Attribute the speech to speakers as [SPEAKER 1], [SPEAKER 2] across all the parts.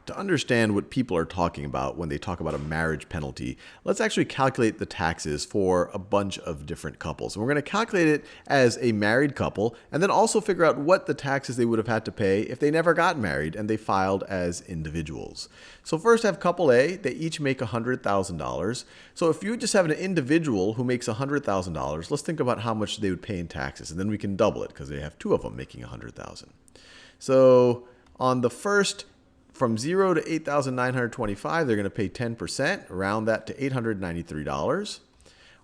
[SPEAKER 1] To understand what people are talking about when they talk about a marriage penalty, let's actually calculate the taxes for a bunch of different couples. And we're going to calculate it as a married couple and then also figure out what the taxes they would have had to pay if they never got married and they filed as individuals. So first have couple A, they each make $100,000. So if you just have an individual who makes $100,000, let's think about how much they would pay in taxes, and then we can double it because they have two of them making $100,000. So on the first, from 0 to 8,925, they're going to pay 10%, round that to $893.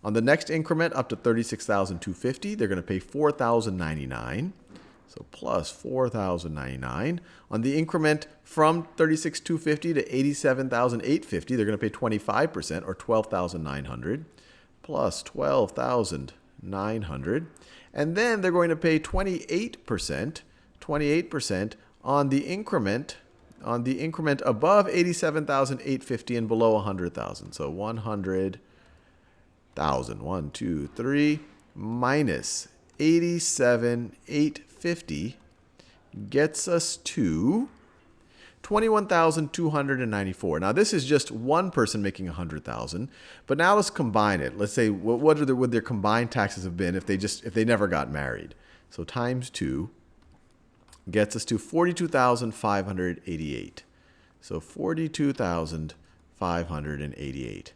[SPEAKER 1] On the next increment up to 36,250, they're going to pay $4,099. So plus $4,099. On the increment from 36,250 to 87,850, they're going to pay 25% or 12,900 plus 12,900. And then they're going to pay 28% on the increment above 87,850 and below 100,000. So 100,000, 1, 2, 3, minus 87,850 gets us to 21,294. Now this is just one person making 100,000, but now let's combine it. Let's say what would their combined taxes have been if they never got married. So times 2 gets us to 42,588. So 42,588.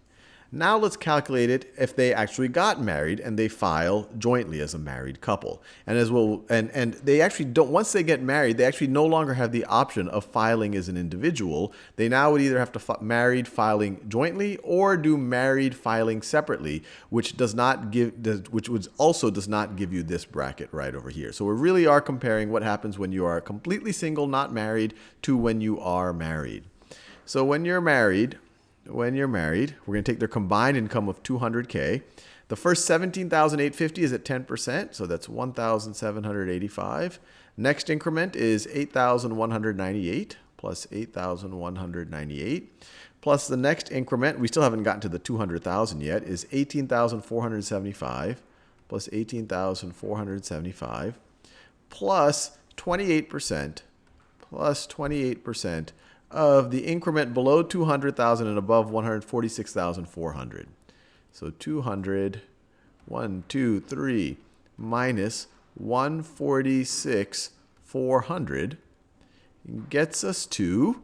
[SPEAKER 1] Now let's calculate it if they actually got married and they file jointly as a married couple. And as well, and they actually don't, once they get married, they actually no longer have the option of filing as an individual. They now would either have to married filing jointly or do married filing separately, which also does not give you this bracket right over here. So we really are comparing what happens when you are completely single, not married, to when you are married. So when you're married, we're going to take their combined income of $200K. The first 17,850 is at 10%, so that's 1,785. Next increment is 8,198 plus 8,198. Plus the next increment, we still haven't gotten to the 200,000 yet, is 18,475 plus 18,475 plus 28% of the increment below 200,000 and above 146,400. So 200, 1, 2, 3, minus 146,400 gets us to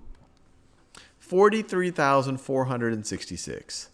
[SPEAKER 1] 43,466.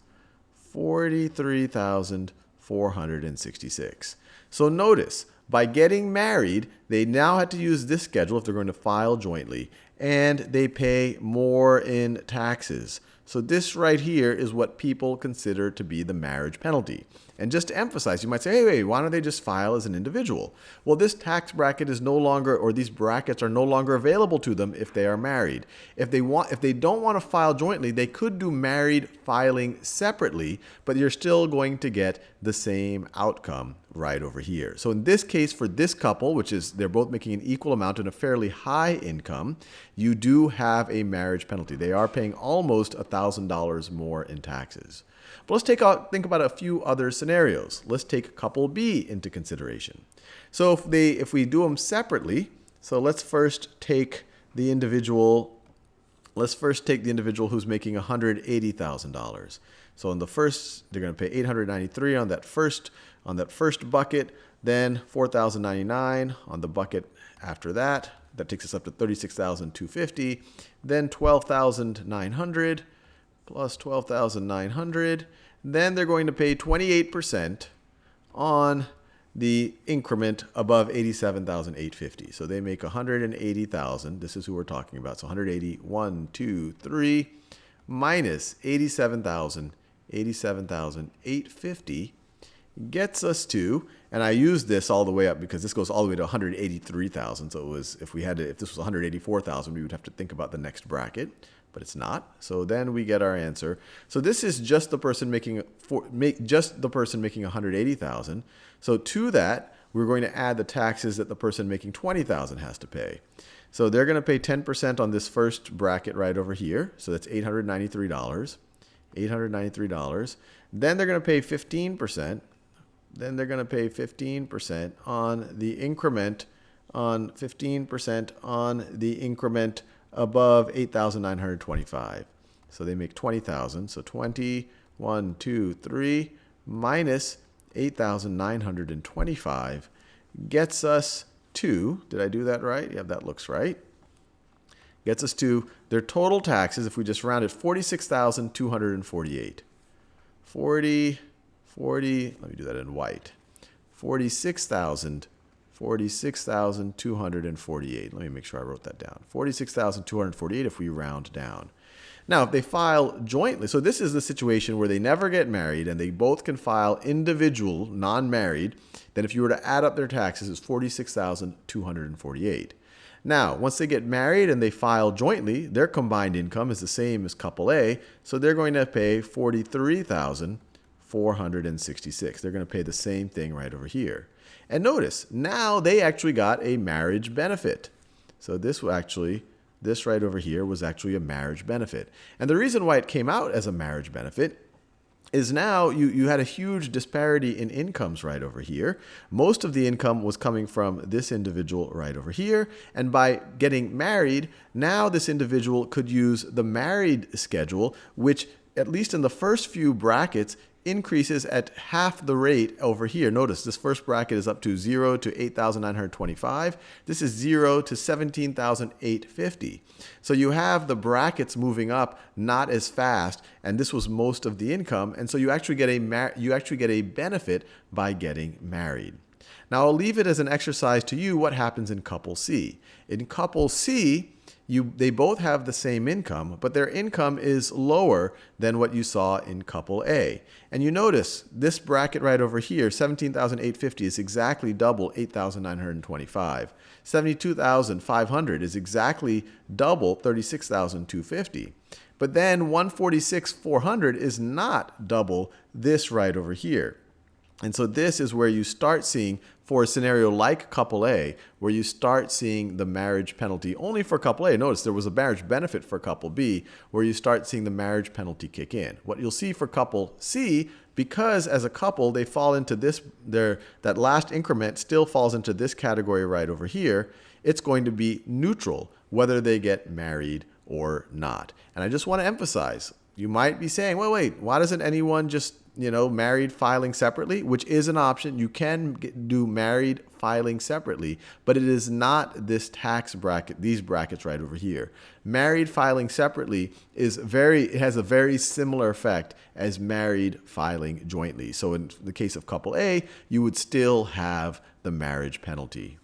[SPEAKER 1] 43,466. So notice, by getting married, they now had to use this schedule if they're going to file jointly, and they pay more in taxes. So this right here is what people consider to be the marriage penalty. And just to emphasize, you might say, hey, wait, why don't they just file as an individual? Well, this tax bracket is no longer, or these brackets are no longer available to them if they are married. If they don't want to file jointly, they could do married filing separately, but you're still going to get the same outcome right over here. So in this case, for this couple, which is they're both making an equal amount and a fairly high income, you do have a marriage penalty. They are paying almost $1,000 more in taxes. But let's think about a few other scenarios. Let's take couple B into consideration. So if we do them separately, so let's first take the individual who's making $180,000. So in the first, they're going to pay $893 on that first bucket, then $4,099 on the bucket after that. That takes us up to $36,250, then $12,900 plus $12,900. Then they're going to pay 28% on the increment above $87,850. So they make $180,000. This is who we're talking about. So 180, 1, 2, 3, minus $87,850 gets us to, and I use this all the way up because this goes all the way to 183,000. So it was, if this was 184,000, we would have to think about the next bracket, but it's not. So then we get our answer. So this is just the person making $180,000. So to that, we're going to add the taxes that the person making $20,000 has to pay. So they're going to pay 10% on this first bracket right over here. So that's $893. $893. Then they're going to pay 15%. Then they're going to pay 15% on the increment, above 8,925. So they make 20,000. So 20, 1, 2, 3 minus 8,925 gets us to, did I do that right? Yeah, that looks right. Gets us to their total taxes, if we just round it, 46,248. 40, let me do that in white. 46,248. Let me make sure I wrote that down. 46,248 if we round down. Now, if they file jointly, so this is the situation where they never get married and they both can file individual, non-married, then if you were to add up their taxes, it's 46,248. Now, once they get married and they file jointly, their combined income is the same as couple A, so they're going to pay 43,466. They're going to pay the same thing right over here. And notice, now they actually got a marriage benefit. So this right over here was actually a marriage benefit. And the reason why it came out as a marriage benefit is now you had a huge disparity in incomes right over here. Most of the income was coming from this individual right over here. And by getting married, now this individual could use the married schedule, which at least in the first few brackets increases at half the rate over here. Notice this first bracket is up to 0 to 8,925. This is 0 to 17,850. So you have the brackets moving up not as fast, and this was most of the income, and so you actually get a benefit by getting married. Now I'll leave it as an exercise to you what happens in couple C. In couple C, they both have the same income, but their income is lower than what you saw in couple A. And you notice this bracket right over here, 17,850 is exactly double 8,925. 72,500 is exactly double 36,250. But then 146,400 is not double this right over here. And so this is where you start seeing, for a scenario like couple A, where you start seeing the marriage penalty only for couple A. Notice there was a marriage benefit for couple B, where you start seeing the marriage penalty kick in. What you'll see for couple C, because as a couple they fall into this, that last increment still falls into this category right over here, it's going to be neutral whether they get married or not. And I just want to emphasize, you might be saying, well, wait, why doesn't anyone just married filing separately, which is an option. You can do married filing separately, but it is not this tax bracket, these brackets right over here. Married filing separately it has a very similar effect as married filing jointly. So in the case of couple A, you would still have the marriage penalty.